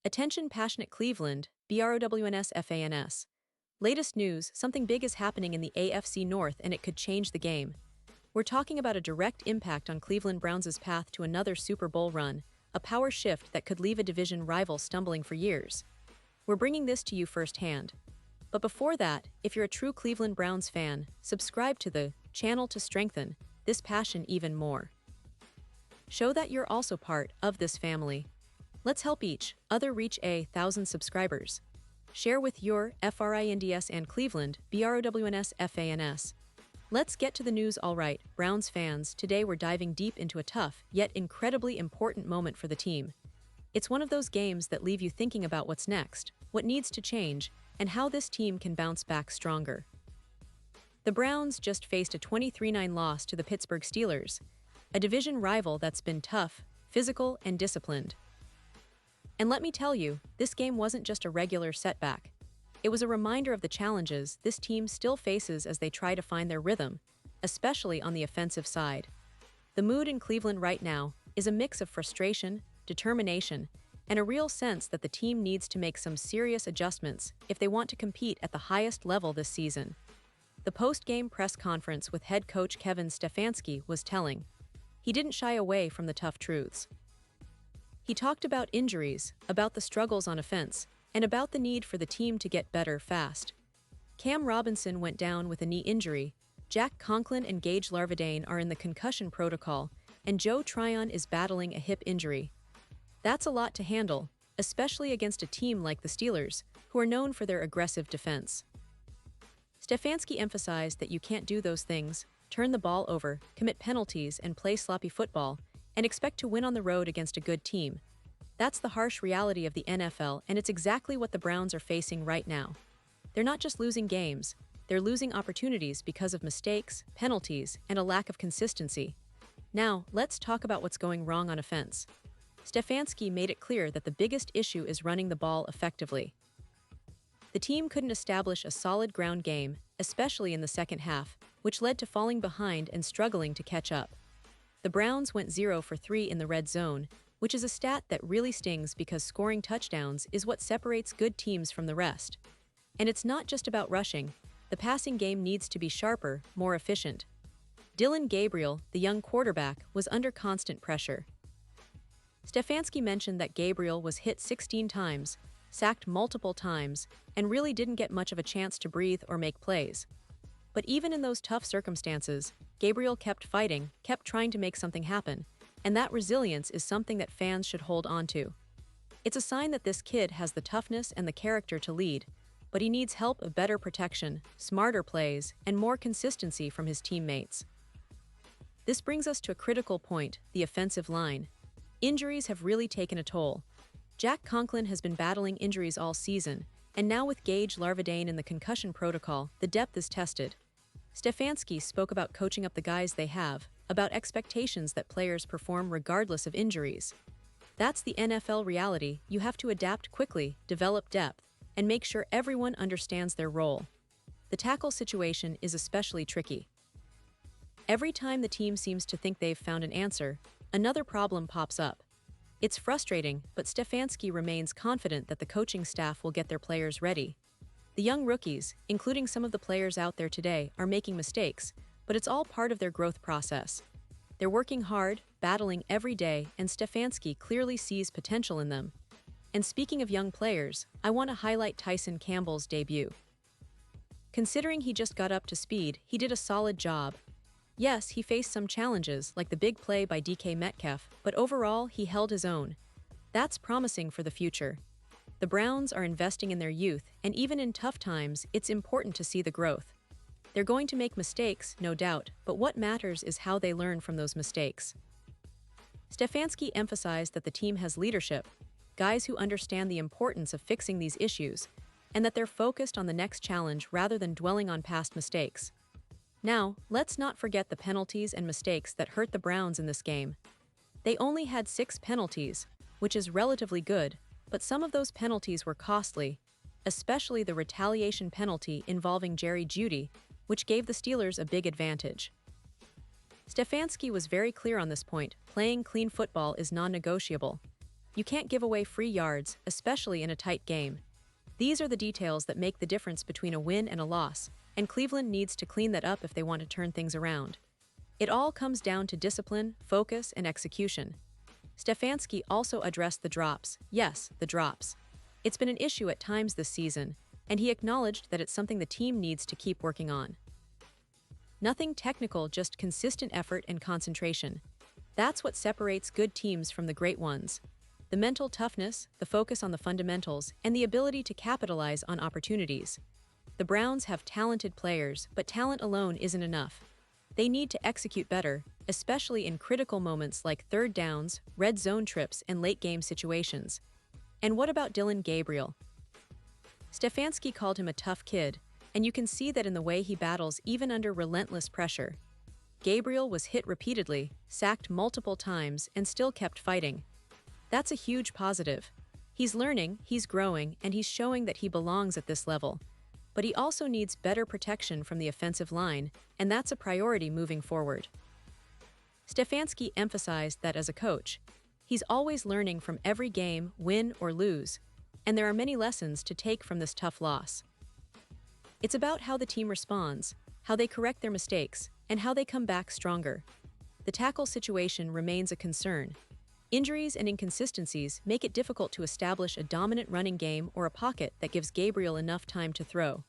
Attention passionate Cleveland, BROWNS. Latest news, something big is happening in the AFC North and it could change the game. We're talking about a direct impact on Cleveland Browns' path to another Super Bowl run, a power shift that could leave a division rival stumbling for years. We're bringing this to you firsthand. But before that, if you're a true Cleveland Browns fan, subscribe to the channel to strengthen this passion even more. Show that you're also part of this family. Let's help each other reach 1,000 subscribers. Share with your FRINDS and Cleveland, BROWNS. Let's get to the news. Alright, Browns fans, today we're diving deep into a tough, yet incredibly important moment for the team. It's one of those games that leave you thinking about what's next, what needs to change, and how this team can bounce back stronger. The Browns just faced a 23-9 loss to the Pittsburgh Steelers, a division rival that's been tough, physical, and disciplined. And let me tell you, this game wasn't just a regular setback. It was a reminder of the challenges this team still faces as they try to find their rhythm, especially on the offensive side. The mood in Cleveland right now is a mix of frustration, determination, and a real sense that the team needs to make some serious adjustments if they want to compete at the highest level this season. The post-game press conference with head coach Kevin Stefanski was telling. He didn't shy away from the tough truths. He talked about injuries, about the struggles on offense, and about the need for the team to get better fast. Cam Robinson went down with a knee injury, Jack Conklin and Gage Larvadain are in the concussion protocol, and Joe Tryon is battling a hip injury. That's a lot to handle, especially against a team like the Steelers, who are known for their aggressive defense. Stefanski emphasized that you can't do those things, turn the ball over, commit penalties, and play sloppy football, and expect to win on the road against a good team. That's the harsh reality of the NFL, and it's exactly what the Browns are facing right now. They're not just losing games, they're losing opportunities because of mistakes, penalties, and a lack of consistency. Now, let's talk about what's going wrong on offense. Stefanski made it clear that the biggest issue is running the ball effectively. The team couldn't establish a solid ground game, especially in the second half, which led to falling behind and struggling to catch up. The Browns went 0 for 3 in the red zone, which is a stat that really stings because scoring touchdowns is what separates good teams from the rest. And it's not just about rushing. The passing game needs to be sharper, more efficient. Dillon Gabriel, the young quarterback, was under constant pressure. Stefanski mentioned that Gabriel was hit 16 times, sacked multiple times, and really didn't get much of a chance to breathe or make plays. But even in those tough circumstances, Gabriel kept fighting, kept trying to make something happen, and that resilience is something that fans should hold on to. It's a sign that this kid has the toughness and the character to lead, but he needs help of better protection, smarter plays, and more consistency from his teammates. This brings us to a critical point, the offensive line. Injuries have really taken a toll. Jack Conklin has been battling injuries all season, and now with Gage Larvadain in the concussion protocol, the depth is tested. Stefanski spoke about coaching up the guys they have, about expectations that players perform regardless of injuries. That's the NFL reality. You have to adapt quickly, develop depth, and make sure everyone understands their role. The tackle situation is especially tricky. Every time the team seems to think they've found an answer, another problem pops up. It's frustrating, but Stefanski remains confident that the coaching staff will get their players ready. The young rookies, including some of the players out there today, are making mistakes, but it's all part of their growth process. They're working hard, battling every day, and Stefanski clearly sees potential in them. And speaking of young players, I want to highlight Tyson Campbell's debut. Considering he just got up to speed, he did a solid job. Yes, he faced some challenges, like the big play by DK Metcalf, but overall, he held his own. That's promising for the future. The Browns are investing in their youth, and even in tough times, it's important to see the growth. They're going to make mistakes, no doubt, but what matters is how they learn from those mistakes. Stefanski emphasized that the team has leadership, guys who understand the importance of fixing these issues, and that they're focused on the next challenge rather than dwelling on past mistakes. Now, let's not forget the penalties and mistakes that hurt the Browns in this game. They only had 6 penalties, which is relatively good, but some of those penalties were costly, especially the retaliation penalty involving Jerry Jeudy, which gave the Steelers a big advantage. Stefanski was very clear on this point: playing clean football is non-negotiable. You can't give away free yards, especially in a tight game. These are the details that make the difference between a win and a loss, and Cleveland needs to clean that up if they want to turn things around. It all comes down to discipline, focus, and execution. Stefanski also addressed the drops. Yes, the drops. It's been an issue at times this season, and he acknowledged that it's something the team needs to keep working on. Nothing technical, just consistent effort and concentration. That's what separates good teams from the great ones. The mental toughness, the focus on the fundamentals, and the ability to capitalize on opportunities. The Browns have talented players, but talent alone isn't enough. They need to execute better, especially in critical moments like third downs, red zone trips, and late-game situations. And what about Dylan Gabriel? Stefanski called him a tough kid, and you can see that in the way he battles even under relentless pressure. Gabriel was hit repeatedly, sacked multiple times, and still kept fighting. That's a huge positive. He's learning, he's growing, and he's showing that he belongs at this level. But he also needs better protection from the offensive line, and that's a priority moving forward. Stefanski emphasized that as a coach, he's always learning from every game, win or lose, and there are many lessons to take from this tough loss. It's about how the team responds, how they correct their mistakes, and how they come back stronger. The tackle situation remains a concern. Injuries and inconsistencies make it difficult to establish a dominant running game or a pocket that gives Gabriel enough time to throw.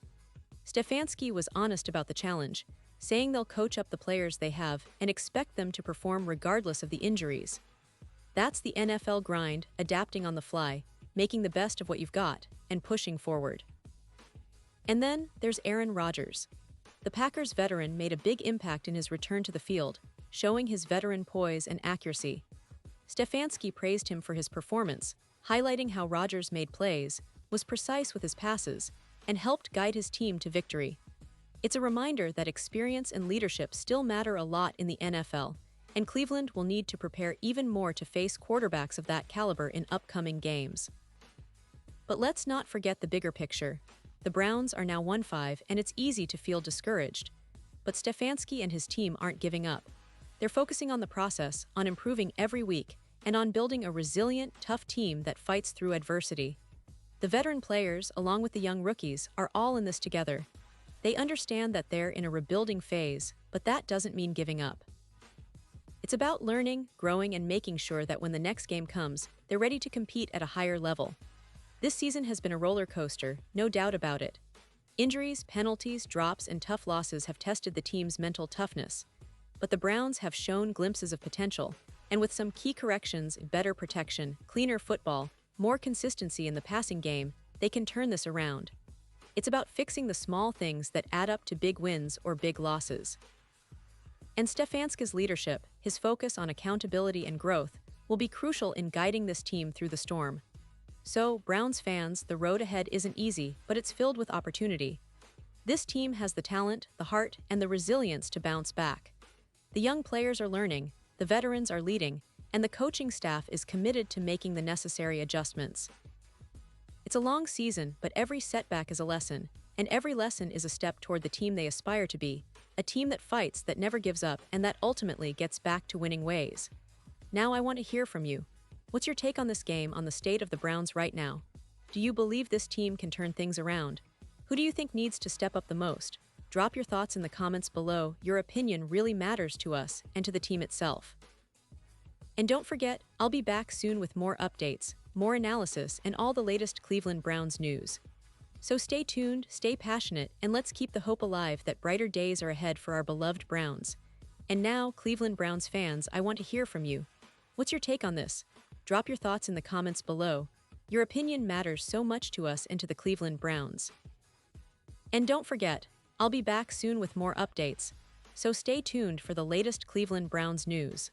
Stefanski was honest about the challenge, saying they'll coach up the players they have and expect them to perform regardless of the injuries. That's the NFL grind, adapting on the fly, making the best of what you've got, and pushing forward. And then there's Aaron Rodgers. The Packers veteran made a big impact in his return to the field, showing his veteran poise and accuracy. Stefanski praised him for his performance, highlighting how Rodgers made plays, was precise with his passes, and helped guide his team to victory. It's a reminder that experience and leadership still matter a lot in the NFL, and Cleveland will need to prepare even more to face quarterbacks of that caliber in upcoming games. But let's not forget the bigger picture. The Browns are now 1-5, and it's easy to feel discouraged. But Stefanski and his team aren't giving up. They're focusing on the process, on improving every week, and on building a resilient, tough team that fights through adversity. The veteran players, along with the young rookies, are all in this together. They understand that they're in a rebuilding phase, but that doesn't mean giving up. It's about learning, growing, and making sure that when the next game comes, they're ready to compete at a higher level. This season has been a roller coaster, no doubt about it. Injuries, penalties, drops, and tough losses have tested the team's mental toughness. But the Browns have shown glimpses of potential, and with some key corrections, better protection, cleaner football, more consistency in the passing game, they can turn this around. It's about fixing the small things that add up to big wins or big losses. And Stefanski's leadership, his focus on accountability and growth, will be crucial in guiding this team through the storm. So, Browns fans, the road ahead isn't easy, but it's filled with opportunity. This team has the talent, the heart, and the resilience to bounce back. The young players are learning, the veterans are leading, and the coaching staff is committed to making the necessary adjustments. It's a long season, but every setback is a lesson, and every lesson is a step toward the team they aspire to be, a team that fights, that never gives up, and that ultimately gets back to winning ways. Now I want to hear from you. What's your take on this game, on the state of the Browns right now? Do you believe this team can turn things around? Who do you think needs to step up the most? Drop your thoughts in the comments below. Your opinion really matters to us and to the team itself. And don't forget, I'll be back soon with more updates, more analysis, and all the latest Cleveland Browns news. So stay tuned, stay passionate, and let's keep the hope alive that brighter days are ahead for our beloved Browns. And now, Cleveland Browns fans, I want to hear from you. What's your take on this? Drop your thoughts in the comments below. Your opinion matters so much to us and to the Cleveland Browns. And don't forget, I'll be back soon with more updates, so stay tuned for the latest Cleveland Browns news.